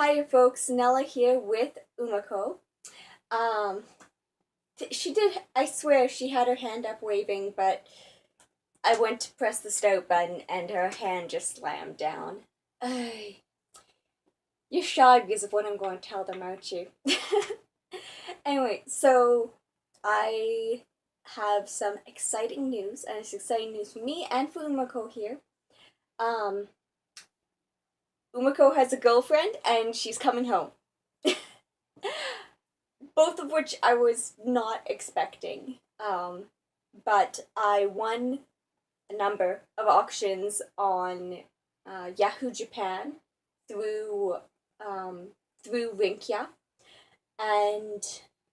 Hiya folks, Nella here with Umeko. Um, I swear, she had her hand up waving, but I went to press the start button and her hand just slammed down. Ay, you're shy because of what I'm going to tell them, aren't you? Anyway, so I have some exciting news, and it's exciting news for me and for Umeko here. Um, Umeko has a girlfriend and she's coming home. Both of which I was not expecting. But I won a number of auctions on Yahoo Japan through through Rinkia, and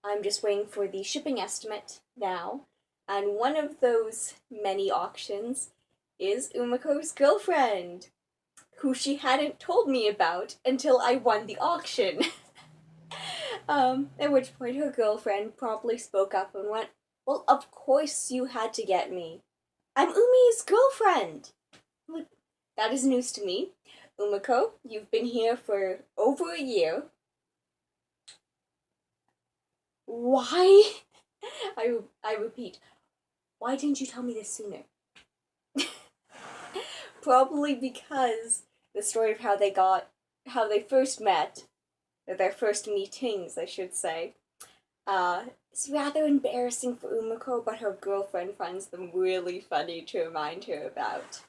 I'm just waiting for the shipping estimate now. And one of those many auctions is Umeko's girlfriend, who she hadn't told me about until I won the auction. At which point her girlfriend promptly spoke up and went, "Well, of course you had to get me. I'm Umi's girlfriend." Like, that is news to me. Umeko, you've been here for over a year. Why? I repeat, why didn't you tell me this sooner? Probably because the story of how they first met, or their first meetings, I should say, it's rather embarrassing for Umeko, but her girlfriend finds them really funny to remind her about.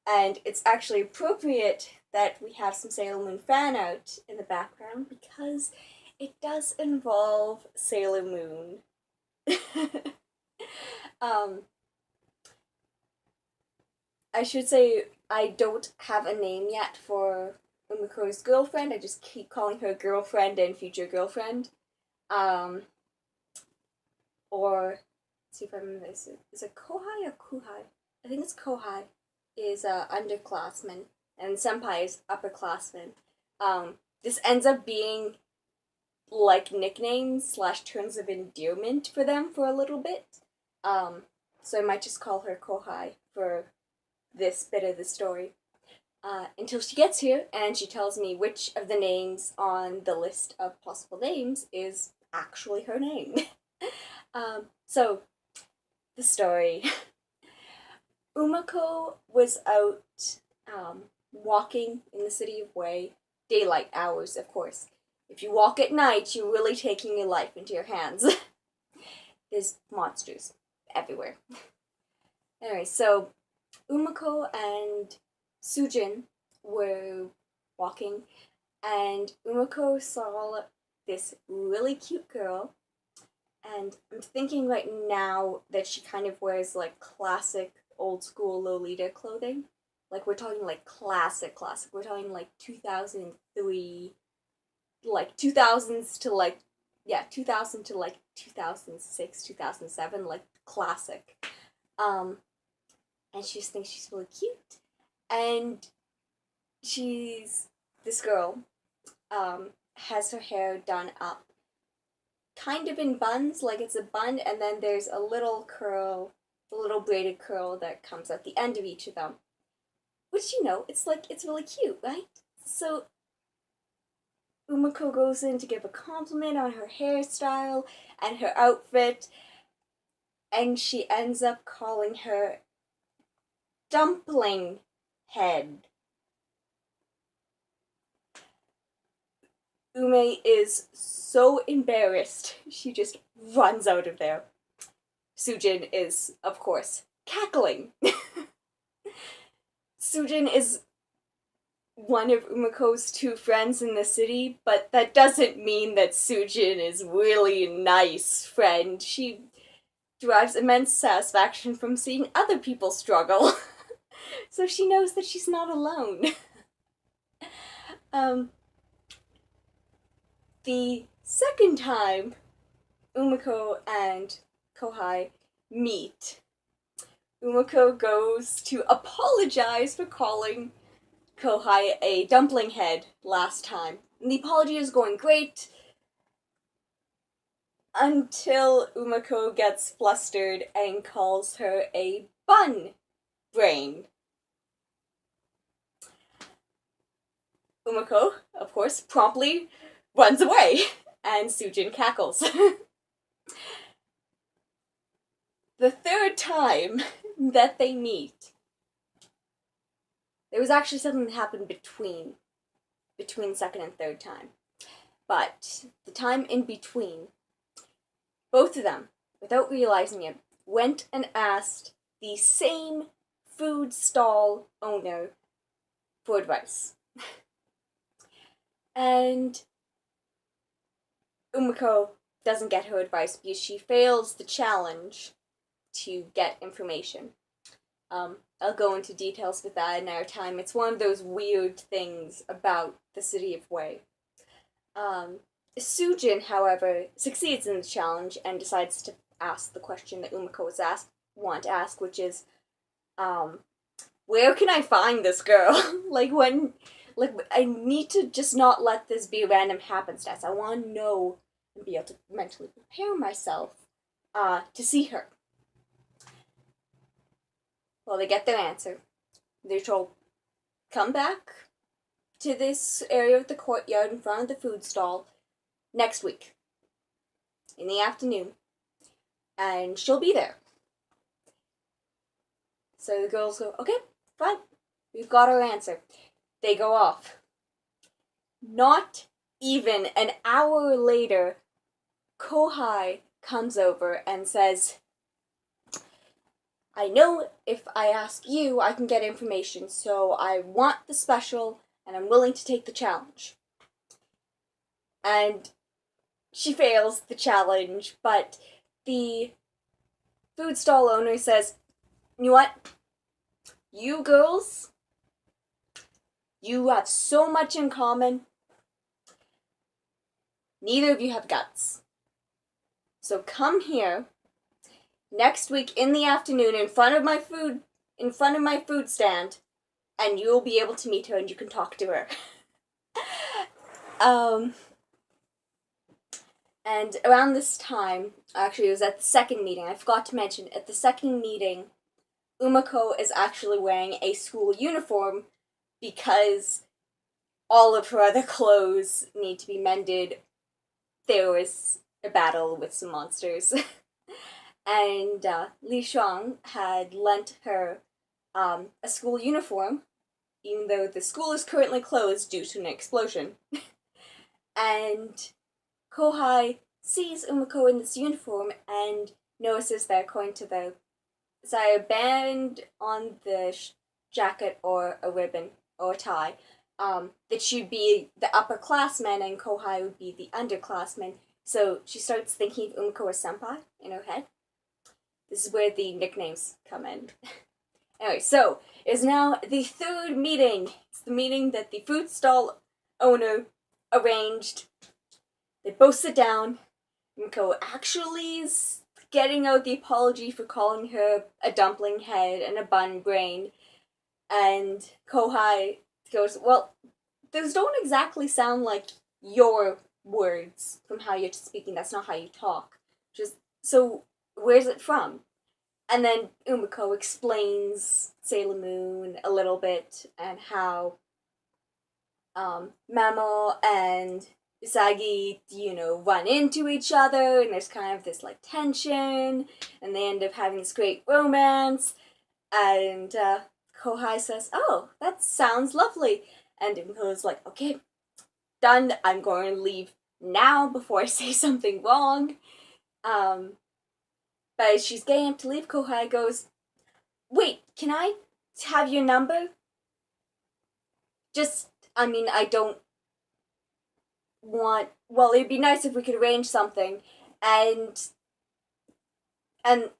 And it's actually appropriate that we have some Sailor Moon fan art in the background because it does involve Sailor Moon. um, I should say I don't have a name yet for Umeko's girlfriend. I just keep calling her girlfriend and future girlfriend. Um, or let's see if I remember this. Is it Kohai or Kuhai? I think it's Kohai. Is underclassman and Senpai is upperclassman. This ends up being like nicknames slash terms of endearment for them for a little bit. So I might just call her Kohai for this bit of the story. Until she gets here and she tells me which of the names on the list of possible names is actually her name. So, the story. Umeko was out walking in the city of Wei, daylight hours, of course. If you walk at night, you're really taking your life into your hands. There's monsters everywhere. Anyway, so Umeko and Sujin were walking, and Umeko saw this really cute girl, and I'm thinking right now that she kind of wears like classic old school Lolita clothing. Like we're talking like classic. We're talking like 2003, like 2000s to like, yeah, 2000 to like 2006, 2007, like classic. And she just thinks she's really cute. And this girl, has her hair done up kind of in buns, like it's a bun, and then there's a little curl, the little braided curl that comes at the end of each of them. Which, it's really cute, right? So Umeko goes in to give a compliment on her hairstyle and her outfit, and she ends up calling her Dumpling Head. Ume is so embarrassed, she just runs out of there. Sujin is, of course, cackling. Sujin is one of Umeko's two friends in the city, but that doesn't mean that Sujin is really a nice friend. She derives immense satisfaction from seeing other people struggle. So she knows that she's not alone. The second time Umeko and Kohai meet, Umeko goes to apologize for calling Kohai a dumpling head last time. And the apology is going great until Umeko gets flustered and calls her a bun brain. Umeko, of course, course, promptly runs away, and Sujin cackles. The third time that they meet, there was actually something that happened between the second and third time. But the time in between, both of them, without realizing it, went and asked the same food stall owner for advice. And Umeko doesn't get her advice because she fails the challenge to get information. I'll go into details with that in our time. It's one of those weird things about the city of Wei. Sujin, however, succeeds in the challenge and decides to ask the question that Umeko want to ask, which is, where can I find this girl? I need to just not let this be a random happenstance. I want to know and be able to mentally prepare myself to see her. Well, they get their answer. They're told, come back to this area of the courtyard in front of the food stall next week in the afternoon, and she'll be there. So the girls go, okay, fine, we've got our answer. They go off. Not even an hour later, Kohai comes over and says, I know if I ask you, I can get information, so I want the special, and I'm willing to take the challenge. And she fails the challenge, but the food stall owner says, you know what? You girls, you have so much in common. Neither of you have guts. So come here next week in the afternoon in front of my food stand, and you'll be able to meet her and you can talk to her. And around this time, actually it was at the second meeting, I forgot to mention, at the second meeting, Umeko is actually wearing a school uniform because all of her other clothes need to be mended. There was a battle with some monsters. And Li Shuang had lent her a school uniform, even though the school is currently closed due to an explosion. And Kohai sees Umeko in this uniform and notices that according to the band on the jacket or a ribbon or a tie, that she'd be the upperclassman and Kohai would be the underclassman. So she starts thinking of Umeko as senpai in her head. This is where the nicknames come in. Anyway, so it's now the third meeting. It's the meeting that the food stall owner arranged. They both sit down. Umeko actually is getting out the apology for calling her a dumpling head and a bun brain. And Kohai goes, well, those don't exactly sound like your words from how you're speaking. That's not how you talk. So where's it from? And then Umeko explains Sailor Moon a little bit and how Mamo and Usagi, run into each other and there's kind of this tension and they end up having this great romance. And Kohai says, oh, that sounds lovely. And Umeko's like, okay, done. I'm going to leave now before I say something wrong. But as she's getting up to leave, Kohai goes, wait, can I have your number? I don't want, well, it'd be nice if we could arrange something, and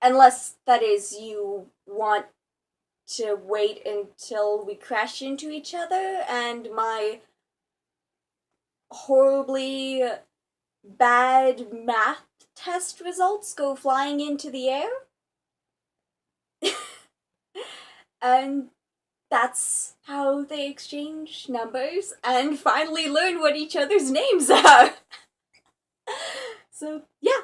unless, that is, you want to wait until we crash into each other, and my horribly bad math test results go flying into the air. And that's how they exchange numbers and finally learn what each other's names are. So, yeah.